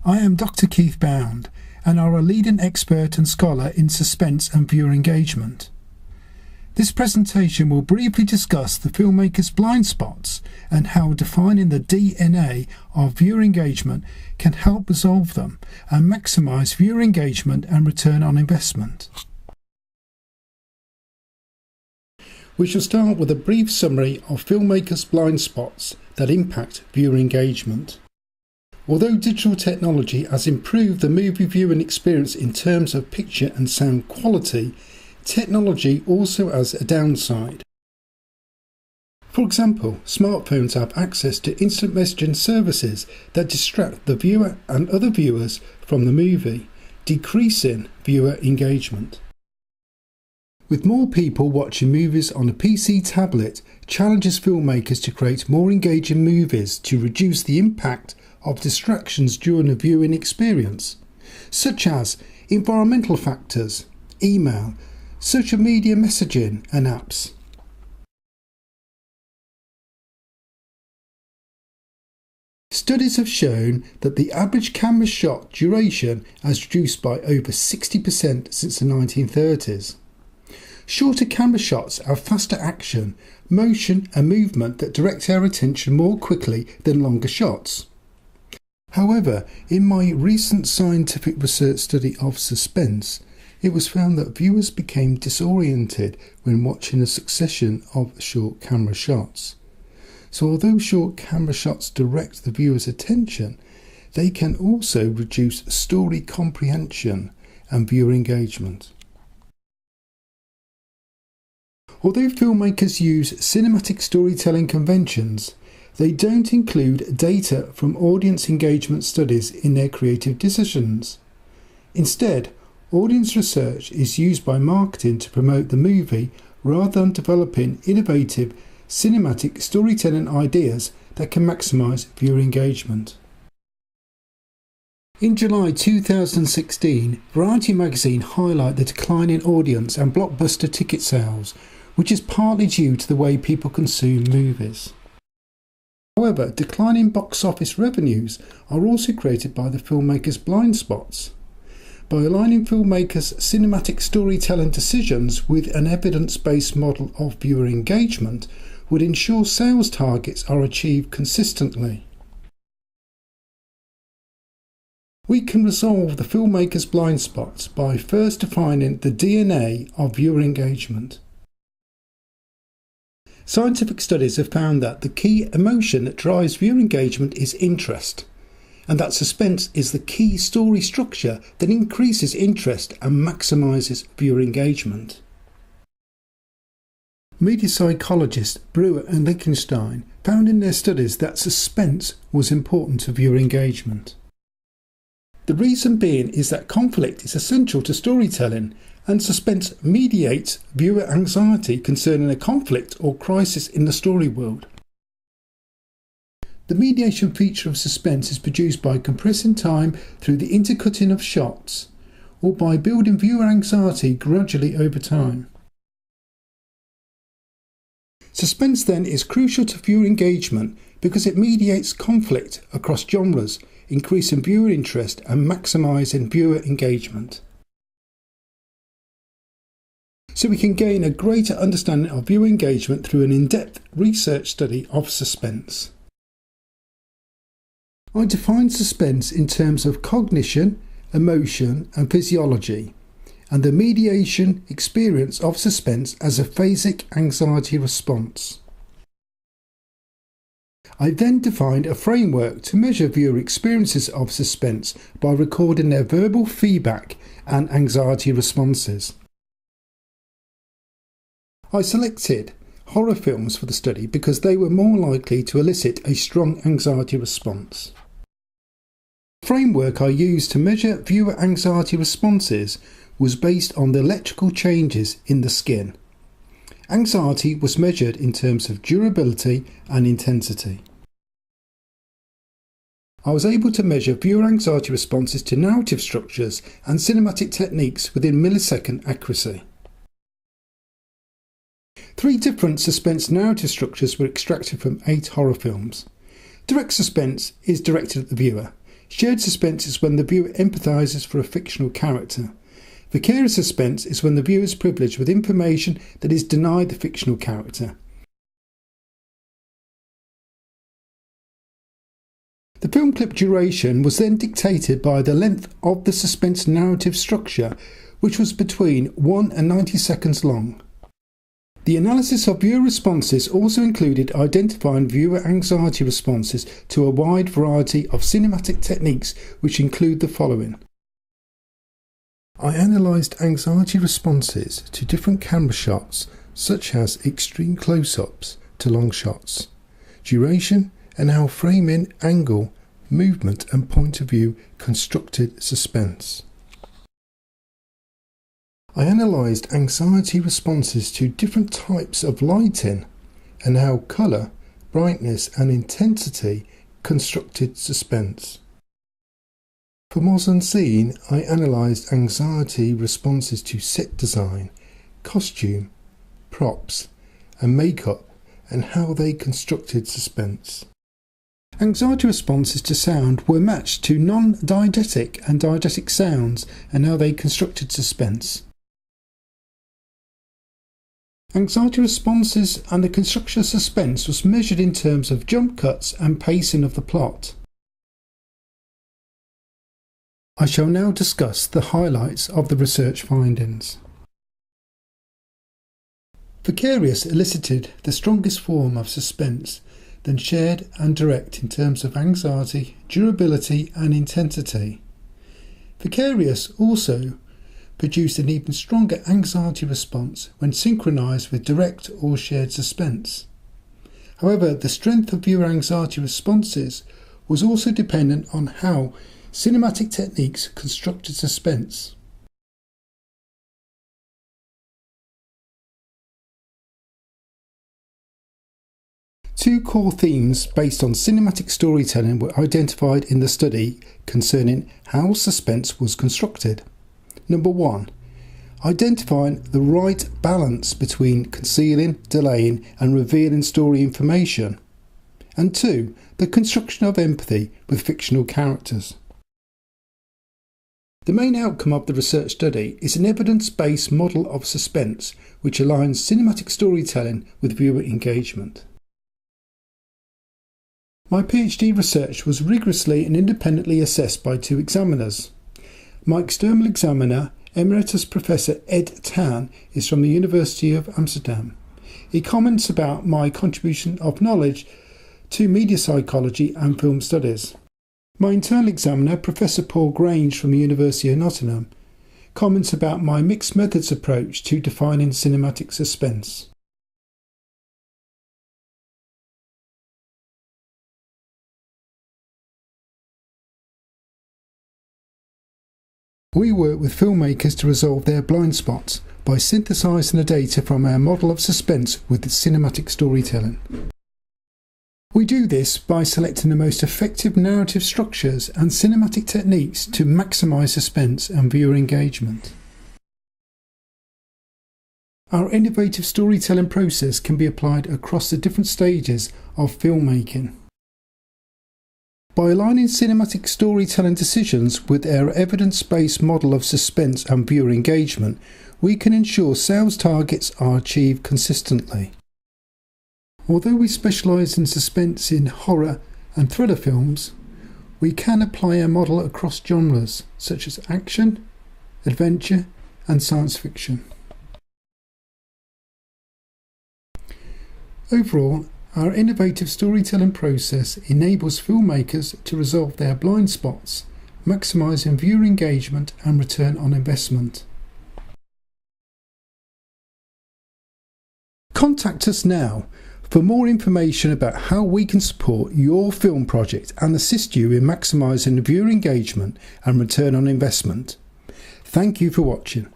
I am Dr. Keith Bound and are a leading expert and scholar in suspense and viewer engagement. This presentation will briefly discuss the filmmaker's blind spots and how defining the DNA of viewer engagement can help resolve them and maximise viewer engagement and return on investment. We shall start with a brief summary of filmmakers' blind spots that impact viewer engagement. Although digital technology has improved the movie viewing experience in terms of picture and sound quality, technology also has a downside. For example, smartphones have access to instant messaging services that distract the viewer and other viewers from the movie, decreasing viewer engagement. With more people watching movies on a PC tablet, challenges filmmakers to create more engaging movies to reduce the impact of distractions during the viewing experience, such as environmental factors, email, social media messaging and apps. Studies have shown that the average camera shot duration has reduced by over 60% since the 1930s. Shorter camera shots have faster action, motion and movement that direct our attention more quickly than longer shots. However, in my recent scientific research study of suspense, it was found that viewers became disoriented when watching a succession of short camera shots. So although short camera shots direct the viewer's attention, they can also reduce story comprehension and viewer engagement. Although filmmakers use cinematic storytelling conventions, they don't include data from audience engagement studies in their creative decisions. Instead, audience research is used by marketing to promote the movie rather than developing innovative cinematic storytelling ideas that can maximise viewer engagement. In July 2016, Variety magazine highlighted the decline in audience and blockbuster ticket sales, which is partly due to the way people consume movies. However, declining box office revenues are also created by the filmmakers' blind spots. By aligning filmmakers' cinematic storytelling decisions with an evidence-based model of viewer engagement would ensure sales targets are achieved consistently. We can resolve the filmmakers' blind spots by first defining the DNA of viewer engagement. Scientific studies have found that the key emotion that drives viewer engagement is interest, and that suspense is the key story structure that increases interest and maximises viewer engagement. Media psychologists Brewer and Lichtenstein found in their studies that suspense was important to viewer engagement. The reason being is that conflict is essential to storytelling, and suspense mediates viewer anxiety concerning a conflict or crisis in the story world. The mediation feature of suspense is produced by compressing time through the intercutting of shots, or by building viewer anxiety gradually over time. Suspense then is crucial to viewer engagement because it mediates conflict across genres, increasing viewer interest and maximising viewer engagement. So we can gain a greater understanding of viewer engagement through an in-depth research study of suspense. I define suspense in terms of cognition, emotion and physiology, and the mediation experience of suspense as a phasic anxiety response. I then defined a framework to measure viewer experiences of suspense by recording their verbal feedback and anxiety responses. I selected horror films for the study because they were more likely to elicit a strong anxiety response. The framework I used to measure viewer anxiety responses was based on the electrical changes in the skin. Anxiety was measured in terms of durability and intensity. I was able to measure viewer anxiety responses to narrative structures and cinematic techniques within millisecond accuracy. 3 different suspense narrative structures were extracted from 8 horror films. Direct suspense is directed at the viewer. Shared suspense is when the viewer empathises for a fictional character. Vicarious suspense is when the viewer is privileged with information that is denied the fictional character. The film clip duration was then dictated by the length of the suspense narrative structure, which was between 1 and 90 seconds long. The analysis of viewer responses also included identifying viewer anxiety responses to a wide variety of cinematic techniques, which include the following. I analysed anxiety responses to different camera shots, such as extreme close-ups to long shots, duration, and how framing, angle, movement and point of view constructed suspense. I analysed anxiety responses to different types of lighting and how colour, brightness and intensity constructed suspense. For mise en scene, I analysed anxiety responses to set design, costume, props and makeup and how they constructed suspense. Anxiety responses to sound were matched to non-diegetic and diegetic sounds and how they constructed suspense. Anxiety responses and the construction of suspense was measured in terms of jump cuts and pacing of the plot. I shall now discuss the highlights of the research findings. Vicarious elicited the strongest form of suspense, then shared and direct in terms of anxiety, durability and intensity. Vicarious also produced an even stronger anxiety response when synchronised with direct or shared suspense. However, the strength of viewer anxiety responses was also dependent on how cinematic techniques constructed suspense. Two core themes based on cinematic storytelling were identified in the study concerning how suspense was constructed. Number 1. Identifying the right balance between concealing, delaying and revealing story information. And 2. The construction of empathy with fictional characters. The main outcome of the research study is an evidence-based model of suspense which aligns cinematic storytelling with viewer engagement. My PhD research was rigorously and independently assessed by 2 examiners. My external examiner, Emeritus Professor Ed Tan, is from the University of Amsterdam. He comments about my contribution of knowledge to media psychology and film studies. My internal examiner, Professor Paul Grange from the University of Nottingham, comments about my mixed methods approach to defining cinematic suspense. We work with filmmakers to resolve their blind spots by synthesising the data from our model of suspense with cinematic storytelling. We do this by selecting the most effective narrative structures and cinematic techniques to maximise suspense and viewer engagement. Our innovative storytelling process can be applied across the different stages of filmmaking. By aligning cinematic storytelling decisions with our evidence-based model of suspense and viewer engagement, we can ensure sales targets are achieved consistently. Although we specialise in suspense in horror and thriller films, we can apply our model across genres such as action, adventure and science fiction. Overall, our innovative storytelling process enables filmmakers to resolve their blind spots, maximising viewer engagement and return on investment. Contact us now for more information about how we can support your film project and assist you in maximising viewer engagement and return on investment. Thank you for watching.